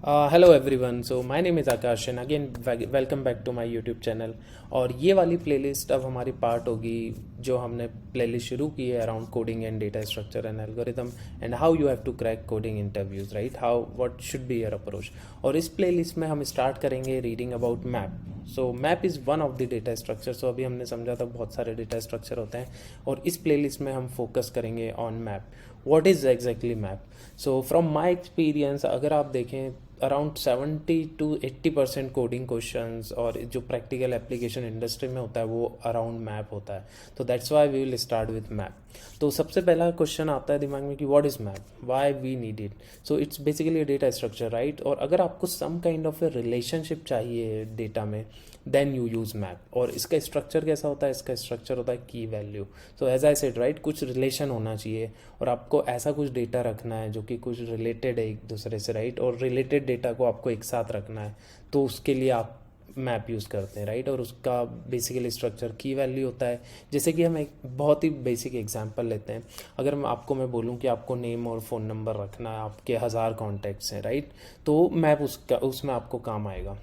Hello everyone, so my name is Akash and again welcome back to my YouTube channel. और ये वाली playlist अब हमारी पार्ट होगी जो हमने प्लेलिस्ट शुरू की है around coding and data structure and algorithm and how you have to crack coding interviews, right, how what should be your approach. और इस प्लेलिस्ट में हम स्टार्ट करेंगे reading about map. So map is one of the data structure. सो अभी हमने समझा था बहुत सारे डेटा स्ट्रक्चर होते हैं और इस प्लेलिस्ट में हम फोकस करेंगे on map. What is exactly map? So from my experience अगर आप देखें अराउंड 70 to 80% कोडिंग क्वेश्चंस और जो प्रैक्टिकल एप्लीकेशन इंडस्ट्री में होता है वो अराउंड मैप होता है। तो that's why we will start with map. तो सबसे पहला क्वेश्चन आता है दिमाग में कि what is map, why we need it. So it's basically a data structure, right. और अगर आपको some kind of a relationship चाहिए डेटा में देन यू यूज़ मैप। और इसका स्ट्रक्चर कैसा होता है? इसका स्ट्रक्चर होता है key value. So as I said, right, कुछ रिलेशन होना चाहिए और आपको ऐसा कुछ डेटा रखना है जो कि कुछ रिलेटेड है एक दूसरे से, राइट। और रिलेटेड डेटा को आपको एक साथ रखना है तो उसके लिए आप मैप यूज़ करते हैं, राइट। और उसका बेसिकली स्ट्रक्चर की वैल्यू होता है। जैसे कि हम एक बहुत ही बेसिक एग्जांपल लेते हैं। अगर मैं बोलूं कि आपको नेम और फ़ोन नंबर रखना है, आपके 1000 कॉन्टैक्ट्स हैं, राइट, तो मैप उसमें आपको काम आएगा।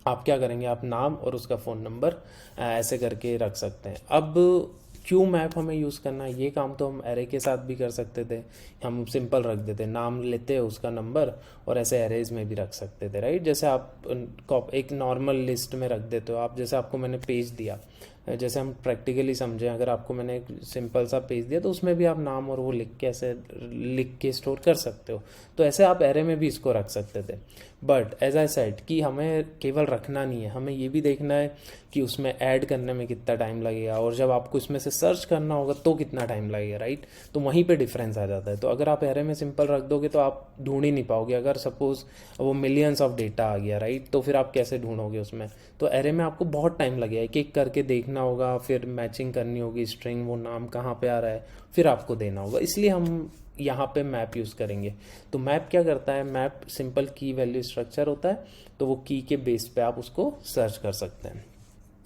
आप क्या करेंगे? आप नाम और उसका फ़ोन नंबर ऐसे करके रख सकते हैं। अब क्यों मैप हमें यूज़ करना है? ये काम तो हम एरे के साथ भी कर सकते थे। हम सिंपल रख देते, नाम लेते उसका नंबर और ऐसे एरेज में भी रख सकते थे, राइट। जैसे आप एक नॉर्मल लिस्ट में रख देते हो आप। जैसे आपको मैंने पेज दिया, जैसे हम प्रैक्टिकली समझें, अगर आपको मैंने एक सिंपल सा पेज दिया तो उसमें भी आप नाम और वो लिख के स्टोर कर सकते हो। तो ऐसे आप एरे में भी इसको रख सकते थे। बट एज आई सेड कि हमें केवल रखना नहीं है, हमें ये भी देखना है कि उसमें ऐड करने में कितना टाइम लगेगा और जब आपको इसमें से सर्च करना होगा तो कितना टाइम लगेगा, राइट। तो वहीं पे डिफरेंस आ जाता है। तो अगर आप एरे में सिंपल रख दोगे तो आप ढूंढ ही नहीं पाओगे। अगर सपोज वो मिलियंस ऑफ डेटा आ गया, राइट, तो फिर आप कैसे ढूंढोगे उसमें? तो एरे में आपको बहुत टाइम लगेगा, एक एक करके देखना होगा, फिर मैचिंग करनी होगी स्ट्रिंग, वो नाम कहाँ पे आ रहा है, फिर आपको देना होगा। इसलिए हम यहाँ पे मैप यूज़ करेंगे। तो मैप क्या करता है? मैप सिंपल की वैल्यू स्ट्रक्चर होता है। तो वो की के बेस पे आप उसको सर्च कर सकते हैं।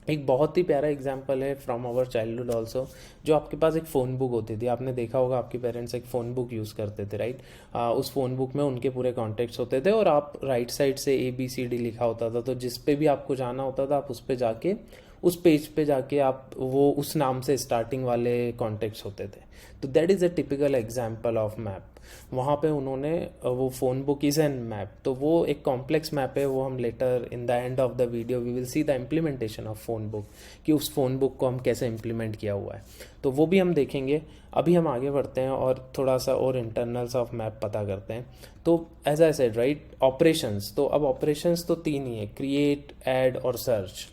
एक बहुत ही प्यारा एग्जांपल है फ्रॉम आवर चाइल्डहुड ऑल्सो। जो आपके पास एक फ़ोन बुक होती थी, आपने देखा होगा आपके पेरेंट्स एक फ़ोन बुक यूज़ करते थे, राइट। उस फ़ोन बुक में उनके पूरे कॉन्टेक्ट्स होते थे और आप राइट साइड से ABCD लिखा होता था। तो जिस पे भी आपको जाना होता था आप उस पे जाके उस पेज पे जाके आप वो उस नाम से स्टार्टिंग वाले कॉन्टेक्ट्स होते थे। तो that is a typical example of map. वहाँ पे उन्होंने वो phone book is an map. तो वो एक कॉम्प्लेक्स मैप है। वो हम later in the end of the video we will see the implementation of phone book, कि उस फ़ोन बुक को हम कैसे इम्प्लीमेंट किया हुआ है। तो वो भी हम देखेंगे। अभी हम आगे बढ़ते हैं और थोड़ा सा और इंटरनल्स ऑफ मैप पता करते हैं। तो as I said, right, operations. तो अब ऑपरेशंस तो तीन ही है, क्रिएट, ऐड और सर्च।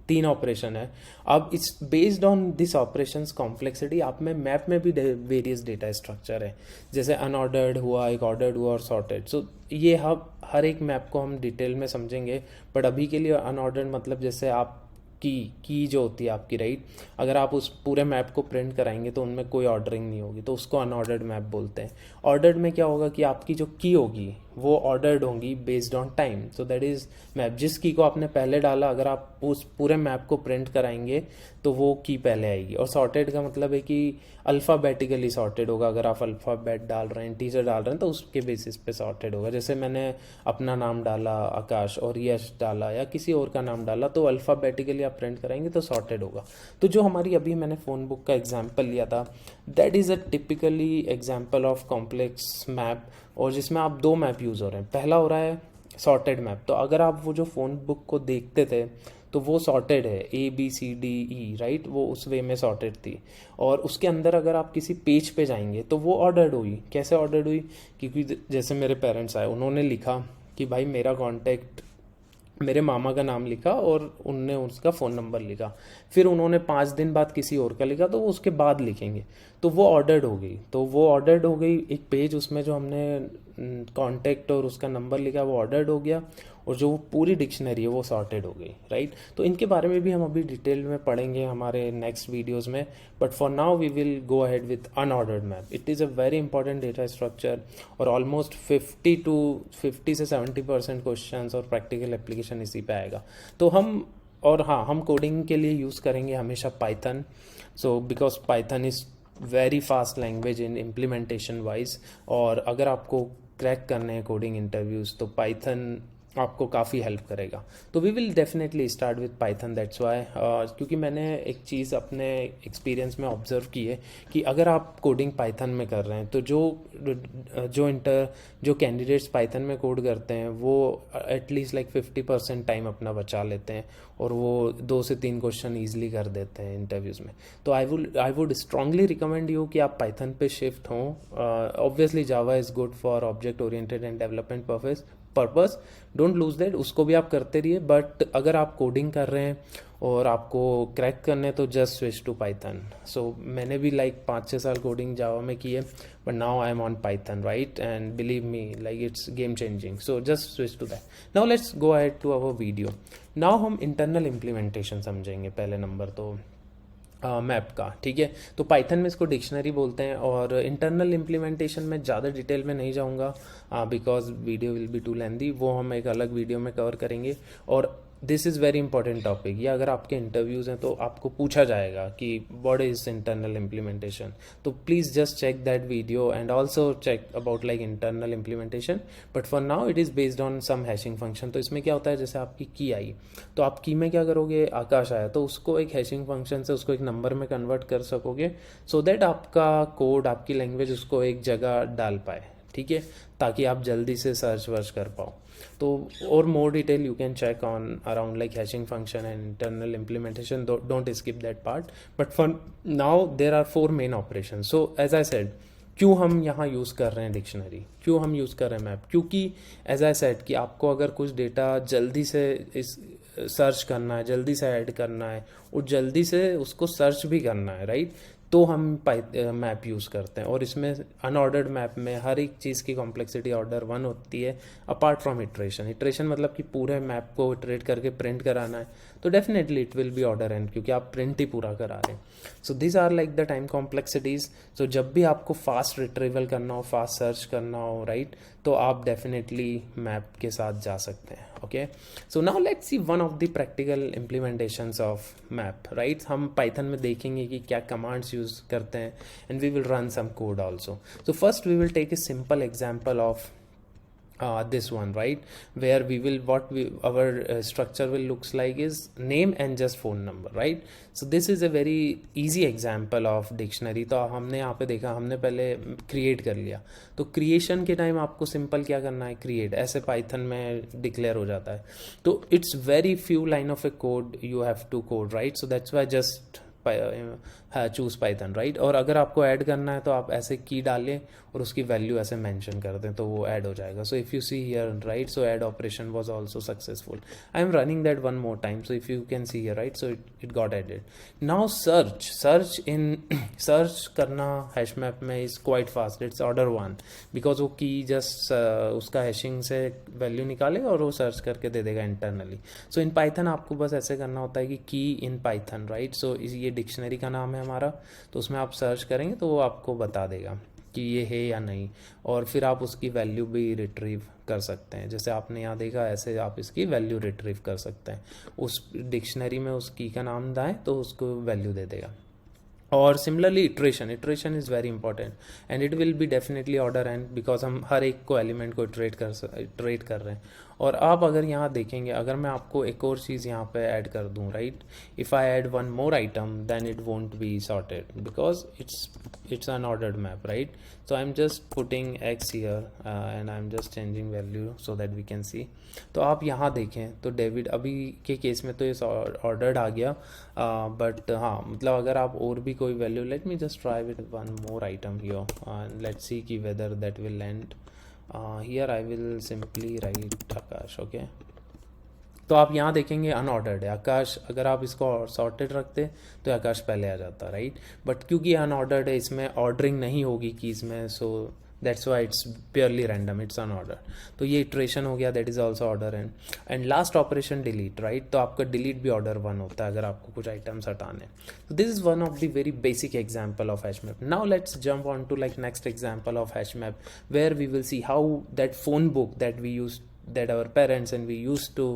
तीन ऑपरेशन है। अब it's based on this operations complexity आप में मैप में भी वेरियस डेटा स्ट्रक्चर है। जैसे अनऑर्डर्ड हुआ, एक ऑर्डर्ड हुआ और सॉर्टेड। सो ये हर एक मैप को हम डिटेल में समझेंगे। बट अभी के लिए अनऑर्डर्ड मतलब जैसे आप की जो होती है आपकी, राइट, अगर आप उस पूरे मैप को प्रिंट कराएंगे तो उनमें कोई ऑर्डरिंग नहीं होगी, तो उसको अनऑर्डर्ड मैप बोलते हैं। ऑर्डर्ड में क्या होगा कि आपकी जो की होगी वो ऑर्डर्ड होंगी based on time. So that is map. जिस की को आपने पहले डाला, अगर आप उस पूरे मैप को प्रिंट कराएंगे तो वो की पहले आएगी। और सॉर्टेड का मतलब है कि अल्फ़ाबेटिकली सॉर्टेड होगा। अगर आप अल्फ़ाबेट डाल रहे हैं, टीचर डाल रहे हैं, तो उसके बेसिस पे सॉर्टेड होगा। जैसे मैंने अपना नाम डाला आकाश और यश डाला या किसी और का नाम डाला, तो अल्फ़ाबेटिकली आप प्रिंट कराएंगे तो सॉर्टेड होगा। तो जो हमारी अभी मैंने फ़ोन बुक का एग्जाम्पल लिया था, that is a typically example of complex map. और जिसमें आप दो मैप यूज़ हो रहे हैं। पहला हो रहा है सॉर्टेड मैप। तो अगर आप वो जो फ़ोन बुक को देखते थे तो वो सॉर्टेड है, ABCDE, राइट, वो उस वे में सॉर्टेड थी। और उसके अंदर अगर आप किसी पेज पे जाएंगे तो वो ऑर्डर्ड हुई। कैसे ऑर्डर्ड हुई? क्योंकि जैसे मेरे पेरेंट्स आए, उन्होंने लिखा कि भाई मेरा कॉन्टैक्ट, मेरे मामा का नाम लिखा और उनने उसका फ़ोन नंबर लिखा। फिर उन्होंने 5 दिन बाद किसी और का लिखा, तो वो उसके बाद लिखेंगे। तो वो ऑर्डर्ड हो गई। तो वो ऑर्डर्ड हो गई एक पेज, उसमें जो हमने कांटेक्ट और उसका नंबर लिखा वो ऑर्डर्ड हो गया। और जो पूरी डिक्शनरी है वो सॉर्टेड हो गई, राइट। तो इनके बारे में भी हम अभी डिटेल में पढ़ेंगे हमारे नेक्स्ट वीडियोज़ में। But for now we will go ahead with unordered map. It is a very important data structure और ऑलमोस्ट 50 से 70% क्वेश्चंस और प्रैक्टिकल एप्लीकेशन इसी पे आएगा। तो हम कोडिंग के लिए यूज़ करेंगे हमेशा Python. So because Python is very fast language in implementation wise. और अगर आपको क्रैक करने हैं कोडिंग इंटरव्यूज़ तो पाइथन आपको काफ़ी हेल्प करेगा। तो we will definitely start with Python, that's why, क्योंकि मैंने एक चीज़ अपने एक्सपीरियंस में ऑब्जर्व की है कि अगर आप कोडिंग पाइथन में कर रहे हैं तो जो कैंडिडेट्स पाइथन में कोड करते हैं वो एटलीस्ट लाइक 50% टाइम अपना बचा लेते हैं और वो 2 से 3 क्वेश्चन ईजिली कर देते हैं इंटरव्यूज़ में। तो I would strongly recommend you कि आप पाइथन पे शिफ्ट हों। Obviously Java is good for object oriented and development purpose, don't lose that, उसको भी आप करते रहिए। बट अगर आप कोडिंग कर रहे हैं और आपको क्रैक करने तो जस्ट स्विच टू पाइथन। सो मैंने भी लाइक 5-6 साल कोडिंग जावा में की है, but now I am on Python, right, and believe me like it's game changing. So just switch to that. Now let's go ahead to our video. Now हम internal implementation समझेंगे पहले number तो map का, ठीक है। तो Python में इसको डिक्शनरी बोलते हैं और इंटरनल इम्प्लीमेंटेशन में ज़्यादा डिटेल में नहीं जाऊंगा because video will be too lengthy, वो हम एक अलग वीडियो में कवर करेंगे। और this is very important topic, ये अगर आपके इंटरव्यूज़ हैं तो आपको पूछा जाएगा कि व्हाट इज़ इंटरनल इम्प्लीमेंटेशन, तो please just check that video and also check about like internal implementation. But for now it is based on some hashing function. तो इसमें क्या होता है, जैसे आपकी की आई तो आप की में क्या करोगे, आकाश आया तो उसको एक हैशिंग फंक्शन से उसको एक नंबर में कन्वर्ट कर सकोगे सो दैट आपका कोड, आपकी लैंग्वेज उसको एक जगह डाल पाए, ठीक है, ताकि आप जल्दी से सर्च वर्च कर पाओ। तो और more detail you can check on around like hashing function and internal implementation, don't skip that part. But for now there are 4 main operation. So as I said, क्यों हम यहाँ यूज़ कर रहे हैं डिक्शनरी, क्यों हम यूज़ कर रहे हैं मैप, क्योंकि एज आई सेड कि आपको अगर कुछ डेटा जल्दी से इस सर्च करना है, जल्दी से ऐड करना है और जल्दी से उसको सर्च भी करना है, राइट, तो हम मैप यूज़ करते हैं। और इसमें अनऑर्डर्ड मैप में हर एक चीज़ की कॉम्प्लेक्सिटी ऑर्डर 1 होती है अपार्ट फ्रॉम इटरेशन। इटरेशन मतलब कि पूरे मैप को इटरेट करके प्रिंट कराना है, तो definitely it will be order n, क्योंकि आप प्रिंट ही पूरा करा रहे हैं। So this are like the time complexities. सो जब भी आपको फास्ट रिट्रीवल करना हो, फास्ट सर्च करना हो, राइट, तो आप डेफिनेटली मैप के साथ जा सकते हैं। Okay, so now let's see one of the practical implementations of map, right. हम पाइथन में देखेंगे कि क्या कमांड्स यूज़ करते हैं and we will run some code also. So first we will take a simple example of this one, right, where we will our structure will looks like is name and just phone number, right. So this is a very easy example of dictionary। तो हमने यहाँ पे देखा, हमने पहले create कर लिया, तो creation के टाइम आपको सिंपल क्या करना है, create, ऐसे python में declare हो जाता है। तो it's very few line of a code you have to code, right, so that's why just choose Python, right. और अगर आपको ऐड करना है तो आप ऐसे की डालें और उसकी वैल्यू ऐसे मेंशन कर दें तो वो ऐड हो जाएगा। So if you see here, right, so add operation was also successful. I am running that one more time, so if you can see here, right, so it got added. Now search करना hash map में is quite fast, it's order 1, because वो key just उसका hashing से value निकालेगा और वो search करके दे देगा इंटरनली। सो इन पाइथन आपको बस ऐसे करना होता है कि की इन पाइथन, राइट, सो ये डिक्शनरी का नाम है हमारा, तो उसमें आप सर्च करेंगे तो वो आपको बता देगा कि ये है या नहीं, और फिर आप उसकी वैल्यू भी रिट्रीव कर सकते हैं। जैसे आपने यहाँ देखा, ऐसे आप इसकी वैल्यू रिट्रीव कर सकते हैं। उस डिक्शनरी में उस की का नाम दाएं तो उसको वैल्यू दे देगा। और similarly iteration is very important and it will be definitely order and, because हम हर एक को एलिमेंट को इटरेट कर रहे हैं। और आप अगर यहाँ देखेंगे, अगर मैं आपको एक और चीज़ यहाँ पे ऐड कर दूँ, right, if I add one more item then it won't be sorted because it's an ordered map, right. So I'm just putting x here and I'm just changing value so that we can see। तो आप यहाँ देखें तो David अभी के case में तो ये ऑर्डर्ड आ गया, बट हाँ, मतलब अगर आप और भी कोई value, let me just try with one more item here, let's see कि whether that will land here. I will simply write Akash, okay. तो आप यहाँ देखेंगे अनऑर्डर्ड है आकाश, अगर आप इसको सॉर्टेड रखते तो आकाश पहले आ जाता, राइट। बट क्योंकि अनऑर्डर्ड है, इसमें ऑर्डरिंग नहीं होगी कीज़ में, so that's why it's purely random, it's unordered. तो ये इटरेशन हो गया, that is also order and last operation delete, right. तो आपका डिलीट भी ऑर्डर 1 होता है अगर आपको कुछ आइटम्स हटाने। तो this is one of the very basic example of hash map. Now let's jump on to like next example of hash map, where we will see how that phone book that we use that our parents and we used to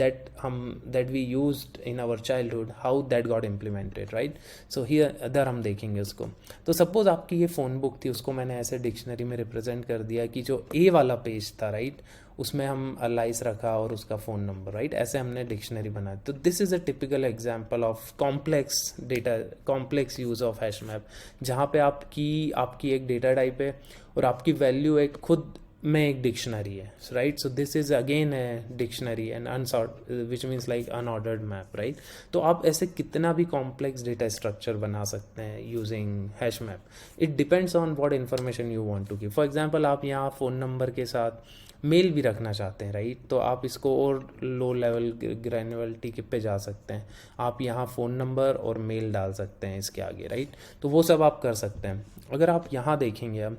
that we used in our childhood, how that got implemented, right? So here other हम देखेंगे उसको. तो suppose आपकी ये phone book थी, उसको मैंने ऐसे डिक्शनरी में रिप्रेजेंट कर दिया कि जो ए वाला पेज था, राइट, उसमें हम अलाइस रखा और उसका फ़ोन नंबर, राइट, ऐसे हमने डिक्शनरी बनाई. तो this is a typical example of complex data, complex use of hash map, जहाँ पे आपकी एक डेटा टाइप है और आपकी वैल्यू एक खुद में एक डिक्शनरी है, right. So this is again a dictionary and अनसॉर्ट which means like unordered map, right. तो आप ऐसे कितना भी कॉम्प्लेक्स डेटा स्ट्रक्चर बना सकते हैं using hash map. It depends on what information you want to give. For example आप यहाँ फ़ोन नंबर के साथ मेल भी रखना चाहते हैं, राइट, तो आप इसको और लो लेवल ग्रैन्युअलिटी पे जा सकते हैं. आप यहाँ फ़ोन नंबर और मेल डाल सकते हैं इसके आगे, राइट. तो वो सब आप कर सकते हैं. अगर आप यहाँ देखेंगे अब,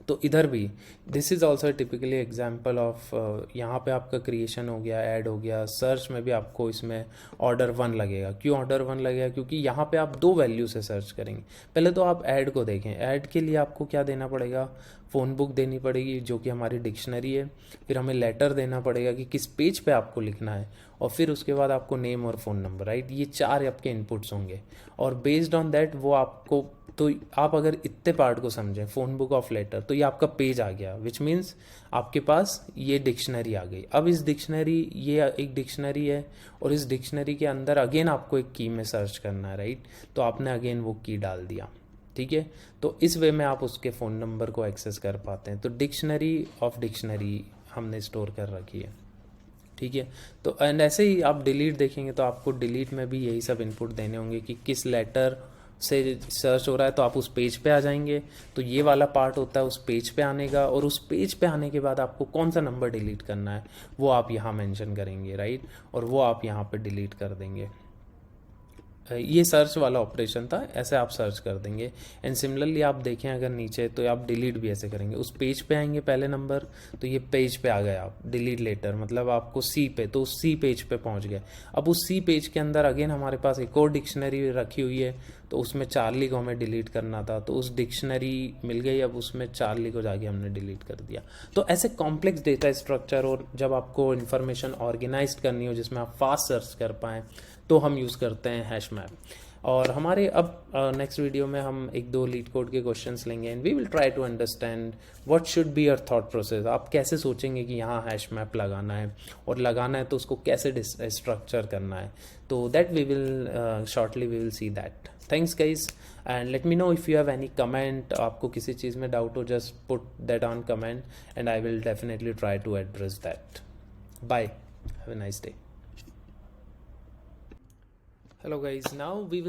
तो इधर भी this is also typically example of, यहाँ पे आपका क्रिएशन हो गया, ऐड हो गया. सर्च में भी आपको इसमें ऑर्डर 1 लगेगा. क्यों ऑर्डर 1 लगेगा? क्योंकि यहाँ पे आप 2 वैल्यू से सर्च करेंगे. पहले तो आप ऐड को देखें. ऐड के लिए आपको क्या देना पड़ेगा? फ़ोन बुक देनी पड़ेगी जो कि हमारी डिक्शनरी है. फिर हमें लेटर देना पड़ेगा कि किस पेज पे आपको लिखना है, और फिर उसके बाद आपको नेम और फ़ोन नंबर, राइट. ये 4 आपके इनपुट्स होंगे, और बेस्ड ऑन दैट वो आपको, तो आप अगर इतने पार्ट को समझें, फ़ोन बुक ऑफ लेटर, तो ये आपका पेज आ गया, विच मीन्स आपके पास ये डिक्शनरी आ गई. अब इस डिक्शनरी, ये एक डिक्शनरी है, और इस डिक्शनरी के अंदर अगेन आपको एक की में सर्च करना है, राइट. तो आपने अगेन वो की डाल दिया, ठीक है. तो इस वे में आप उसके फ़ोन नंबर को एक्सेस कर पाते हैं. तो डिक्शनरी ऑफ डिक्शनरी हमने स्टोर कर रखी है, ठीक है. तो एंड ऐसे ही आप डिलीट देखेंगे तो आपको डिलीट में भी यही सब इनपुट देने होंगे कि किस लेटर से सर्च हो रहा है, तो आप उस पेज पे आ जाएंगे. तो ये वाला पार्ट होता है उस पेज पे आने का, और उस पेज पे आने के बाद आपको कौन सा नंबर डिलीट करना है वो आप यहाँ मेंशन करेंगे, राइट, और वो आप यहाँ पे डिलीट कर देंगे. ये सर्च वाला ऑपरेशन था, ऐसे आप सर्च कर देंगे. एंड सिमिलरली आप देखें अगर नीचे, तो आप डिलीट भी ऐसे करेंगे. उस पेज पे आएंगे पहले नंबर, तो ये पेज पे आ गए आप. डिलीट लेटर मतलब आपको सी पे, तो उस सी पेज पे पहुंच गए. अब उस सी पेज के अंदर अगेन हमारे पास एक और डिक्शनरी रखी हुई है, तो उसमें चार्ली को हमें डिलीट करना था, तो उस डिक्शनरी मिल गई. अब उसमें चार्ली को जाके हमने डिलीट कर दिया. तो ऐसे कॉम्प्लेक्स डेटा स्ट्रक्चर, और जब आपको इन्फॉर्मेशन ऑर्गेनाइज करनी हो जिसमें आप फास्ट सर्च कर पाएँ, तो हम यूज़ करते हैं हैश मैप. और हमारे अब नेक्स्ट वीडियो में हम 1-2 लीड कोड के क्वेश्चंस लेंगे, and we will try to understand what should be your thought process. आप कैसे सोचेंगे कि यहाँ हैश मैप लगाना है, और लगाना है तो उसको कैसे स्ट्रक्चर करना है. तो that we will shortly we will see that. Thanks guys, and let me know if you have any comment. आपको किसी चीज़ में डाउट हो, just put that on comment and I will definitely try to address that. Bye, have a nice day. Hello guys, now we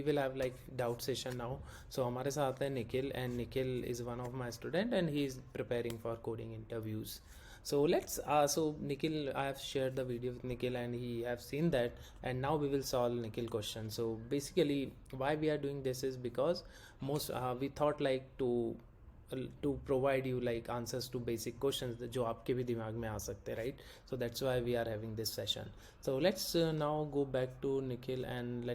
will have like doubt session now. So हमारे साथ है Nikhil, and Nikhil is one of my student and he is preparing for coding interviews. So let's so Nikhil, I have shared the video with Nikhil and he have seen that, and now we will solve Nikhil question. So basically why we are doing this is because most we thought like to provide you like answers to basic questions जो आपके भी दिमाग में आ सकते हैं, right? So that's why we are having this session. So let's now go back to Nikhil and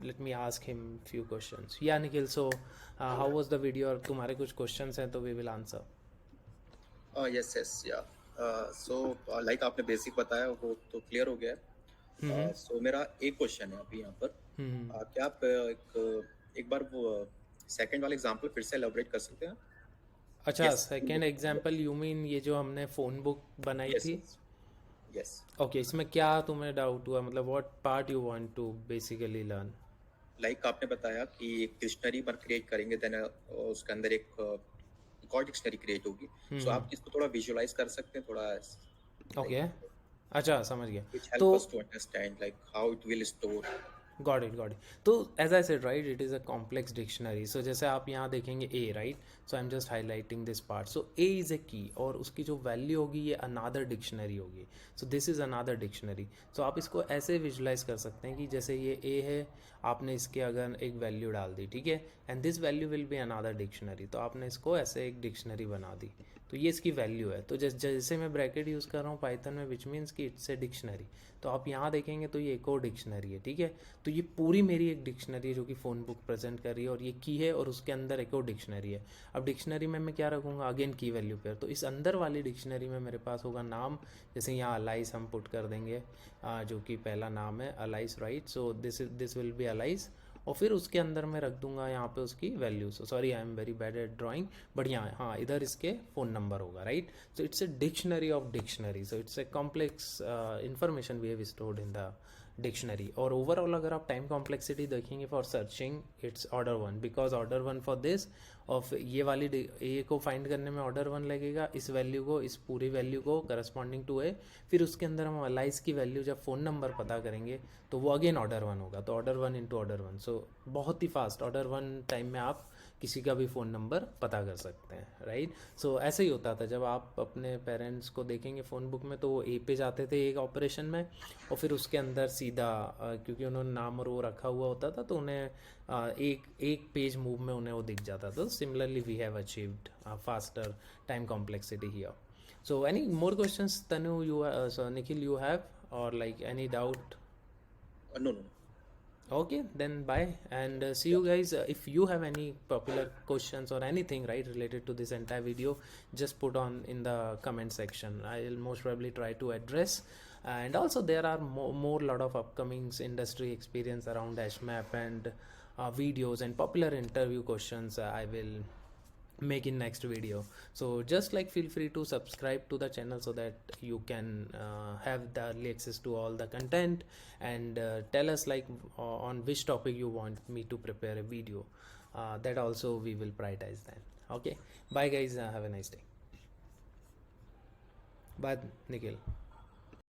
let me ask him few questions. Yeah Nikhil, so how was the video? और तुम्हारे कुछ questions हैं तो we will answer. Yes yes या so like आपने basic बताया वो तो क्लियर हो गया है. सो मेरा एक क्वेश्चन है अभी यहाँ पर. क्या आप एक बार वो सेकंड वाला एग्जांपल फिर से एलैबोरेट कर सकते हैं? अच्छा, सेकंड एग्जांपल यू मीन ये जो हमने फ़ोन बुक बनाई थी? यस. ओके, इसमें क्या तुम्हें डाउट हुआ, मतलब what part you want to basically learn? Like आपने बताया कि एक डिक्शनरी पर क्रिएट करेंगे, देन उसके अंदर एक और डिक्शनरी क्रिएट होगी. सो आप इसको थोड़ा विजुअलाइज कर सकते हैं थोड़ा? ओके, अच्छा समझ गया. which help तो us to understand like how it will store. Got it. तो as I said right, it is a complex dictionary. So जैसे आप यहाँ देखेंगे A, right, so I am just highlighting this part. So A is A key, और उसकी जो value होगी ये अनादर डिक्शनरी होगी. So this is another dictionary. So आप इसको ऐसे विजुलाइज कर सकते हैं कि जैसे ये ए है, आपने इसके अगर एक वैल्यू डाल दी, ठीक है, and this value will be another dictionary, तो आपने इसको ऐसे एक डिक्शनरी बना दी. तो ये इसकी वैल्यू है। तो जैसे मैं ब्रैकेट यूज़ कर रहा हूँ पाइथन में, विच मीन्स कि इट्स ए डिक्शनरी। तो आप यहाँ देखेंगे तो ये एक और डिक्शनरी है, ठीक है। तो ये पूरी मेरी एक डिक्शनरी है जो कि फ़ोन बुक प्रेजेंट कर रही है, और ये की है और उसके अंदर एक और डिक्शनरी है। अब डिक्शनरी में मैं क्या रखूँगा, अगेन की वैल्यू पेयर। तो इस अंदर वाली डिक्शनरी में मेरे पास होगा नाम, जैसे यहाँ अलाइस हम पुट कर देंगे, जो कि पहला नाम है Alice, right. So this will be Alice, और फिर उसके अंदर मैं रख दूंगा यहाँ पे उसकी value. So sorry, I am very bad at drawing, but यहाँ हाँ इधर इसके फ़ोन नंबर होगा, right. So it's a dictionary of dictionary, so it's a complex information we have stored in the dictionary. और ओवरऑल अगर आप time complexity देखेंगे for searching, it's order 1, because order 1 for this of ये वाली ए को find करने में order 1 लगेगा, इस वैल्यू को, इस पूरी वैल्यू को करस्पॉन्डिंग टू ए। फिर उसके अंदर हम अलाइस की वैल्यू जब फ़ोन नंबर पता करेंगे तो वो अगेन ऑर्डर 1 होगा, तो ऑर्डर 1 इंटू ऑर्डर 1। सो बहुत ही फास्ट ऑर्डर 1 टाइम में आप किसी का भी फ़ोन नंबर पता कर सकते हैं, राइट। सो ऐसे ही होता था जब आप अपने पेरेंट्स को देखेंगे फ़ोन बुक में, तो वो ए पे जाते थे एक ऑपरेशन में, और फिर उसके अंदर सीधा क्योंकि उन्होंने नाम और वो रखा हुआ होता था, तो उन्हें एक पेज मूव में उन्हें वो दिख जाता था। Similarly we have achieved faster time complexity here. So any more questions Tanu, you Nikhil, you have, or like any doubt? No, no. Okay, then bye, and see you guys. If you have any popular questions or anything, right, related to this entire video, just put on in the comment section. I'll most probably try to address. And also there are more lot of upcoming industry experience around HMAP and videos and popular interview questions I will make in next video. So just like feel free to subscribe to the channel so that you can have the early access to all the content, and tell us like on which topic you want me to prepare a video. That also we will prioritize then. Okay, bye guys, have a nice day. Bye Nikhil.